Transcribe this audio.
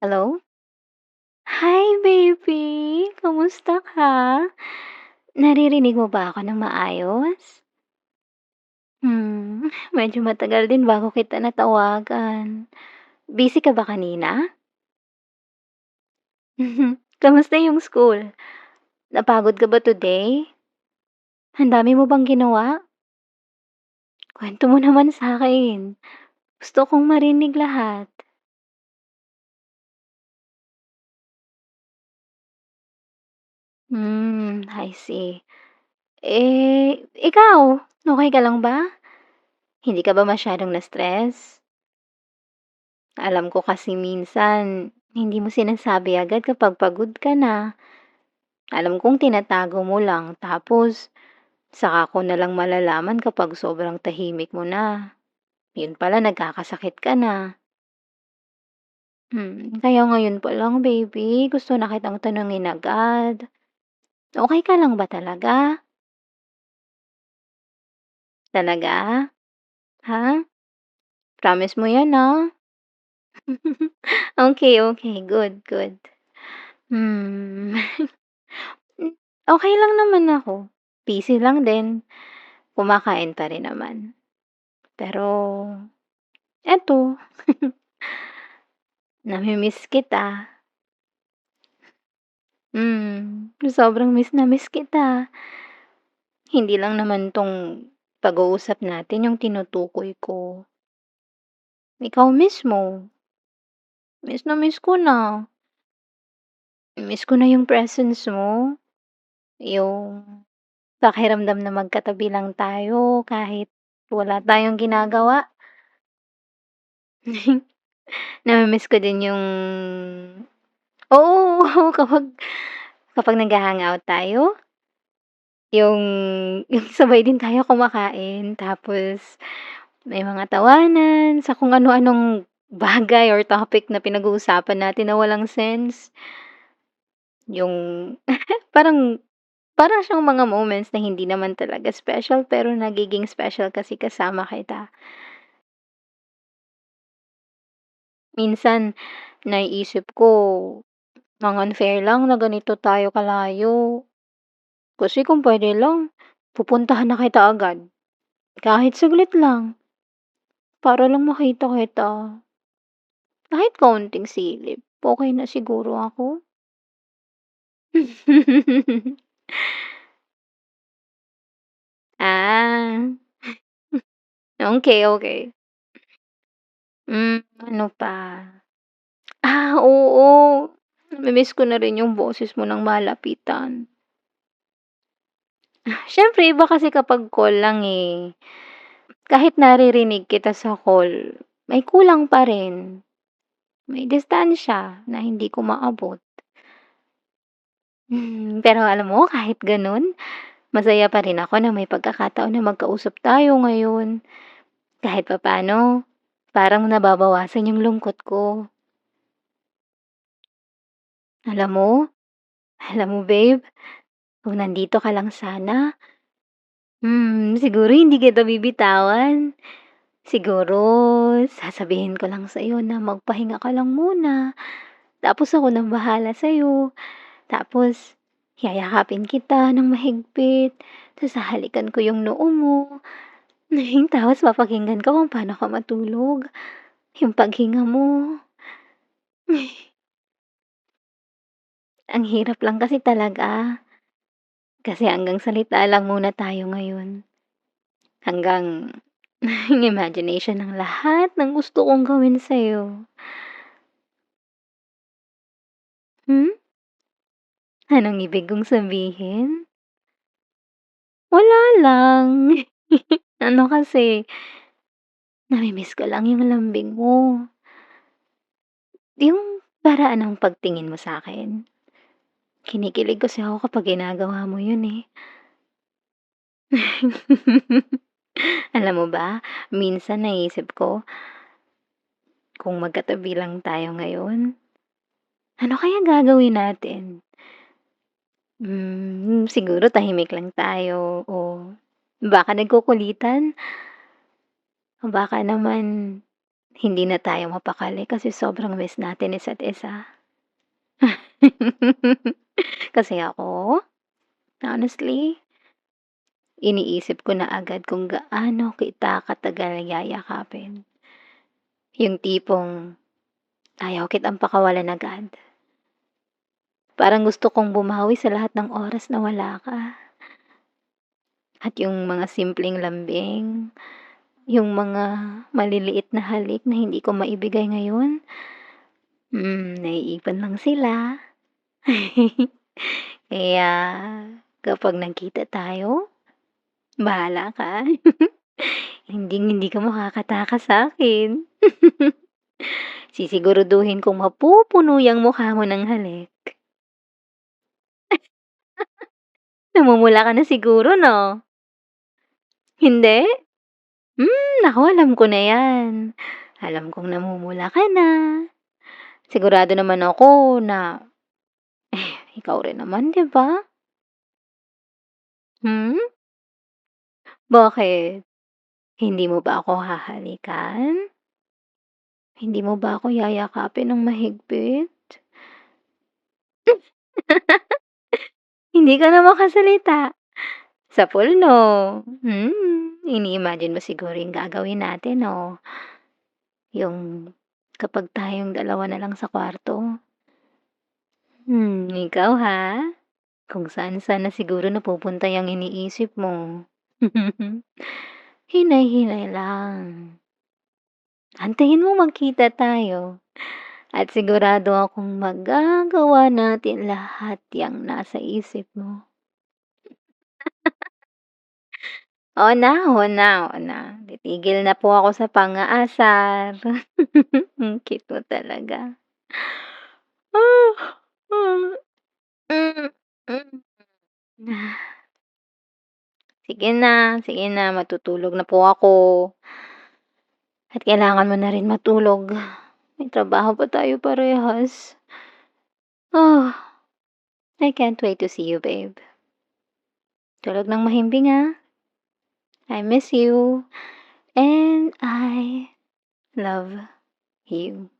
Hello? Hi, baby! Kamusta ka? Naririnig mo ba ako ng maayos? Medyo matagal din bago kita natawagan. Busy ka ba kanina? Kamusta yung school? Napagod ka ba today? Ang dami mo bang ginawa? Kwento mo naman sa akin. Gusto kong marinig lahat. I see. Ikaw, okey ka lang ba? Hindi ka ba masyadong na-stress? Alam ko kasi minsan hindi mo sinasabi agad kapag pagod ka na. Alam kong tinatago mo lang tapos saka ko na lang malalaman kapag sobrang tahimik mo na. Yun pala nagkakasakit ka na. Kaya ngayon pa lang baby, gusto na kitang tanungin agad. Okey ka lang ba talaga? Talaga? Ha? Promise mo 'yan, ah? Okey, okey. Good, good. Hmm. Okey lang naman ako. Busy lang din. Kumakain pa rin naman. Pero eto, nami-miss kita. Sobrang miss na miss kita. Hindi lang naman 'tong pag-uusap natin yung tinutukoy ko. Ikaw mismo, miss na miss ko na. Miss ko na yung presence mo, yung pakiramdam na magkatabi lang tayo kahit wala tayong ginagawa. Nami-miss ko din yung oo, kapag kapag nagha-hangout tayo, yung yung sabay din tayo kumakain tapos may mga tawanan sa kung ano-anong bagay or topic na pinag-uusapan natin na walang sense. Yung parang parang siyang mga moments na hindi naman talaga special pero nagiging special kasi kasama kita. Minsan naiisip ko, ang unfair lang na ganito tayo kalayo. Kasi kung puwede lang, pupuntahan na kita agad, kahit saglit lang, para lang makita kita. Kahit kaunting silip, okey na siguro ako. Ah, okey, okey. Ano pa? Oo, nami-miss ko na rin yung boses mo ng malapitan. Siyempre iba kasi kapag call lang, eh. Kahit naririnig kita sa call, may kulang pa rin. May distansya na hindi ko maabot. Pero alam mo kahit gano'n, masaya pa rin ako na may pagkakataon na magkausap tayo ngayon. Kahit papaano, parang nababawasan yung lungkot ko. Alam mo alam mo babe, kung nandito ka lang sana, siguro hindi kita bibitawan. Siguro sasabihin ko lang sa'yo na magpahinga ka lang muna, tapos ako ng bahala sa'yo. Tapos yayakapin kita ng mahigpit, ta's hahalikan ko yung noo mo, tapos papakinggan ko kung paano ka matulog, yung paghinga mo. Ang hirap lang kasi talaga, kasi hanggang salita lang muna tayo ngayon, hanggang yung imagination ng lahat ng gusto kong gawin sa'yo. Hmm? Anong ibig kong sabihin? Wala lang. Ano kasi, nami-miss ko lang yung lambing mo, yung paraan ng pagtingin mo sa'kin. Kinikilig kasi ako kapag ginagawa mo yun, eh. Alam mo ba, minsan naisip ko, kung magkatabi lang tayo ngayon, ano kaya gagawin natin? Siguro tahimik lang tayo o baka nagkukulitan o baka naman hindi na tayo mapakali kasi sobrang miss natin isa't isa. Kasi ako, honestly, iniisip ko na agad kung gaano kita katagal yayakapin. Yung tipong ayaw kitang pakawalan agad. Parang gusto kong bumawi sa lahat ng oras na wala ka. At yung mga simpleng lambing, yung mga maliliit na halik na hindi ko maibigay ngayon, naiipon lang sila. Kaya kapag nagkita tayo, bahala ka. Hinding-hindi ka makakatakas sa'kin. Sisiguraduhin kong mapupuno yang mukha mo ng halik. Namumula ka na siguro 'no? Hindi? Naku alam ko na 'yan. Alam kong namumula ka na. Sigurado naman ako na ikaw rin naman, 'di ba? Hmm? Bakit? Hindi mo ba ako hahalikan? Hindi mo ba ako yayakapin ng mahigpit? Hindi ka na makasalita. Sa pool 'no? Ini-imagine mo siguro yung gagawin natin 'no? Yung kapag tayong dalawa na lang sa kwarto. Ikaw ha? Kung saan-saan na siguro napupunta yang iniisip mo. Hinay-hinay lang. Antayin mo magkita tayo at sigurado akong magagawa natin lahat yang nasa isip mo. Oo na, oo na, oo na. Titigil na po ako sa pang-aasar. Ang cute mo talaga. Ah, ah, hmm, hmm. Sige na, matutulog na po ako. At kailangan mo na rin matulog. May trabaho pa tayo parehas. Ah, I can't wait to see you, babe. Tulog ng mahimbing, ah. I miss you and I love you.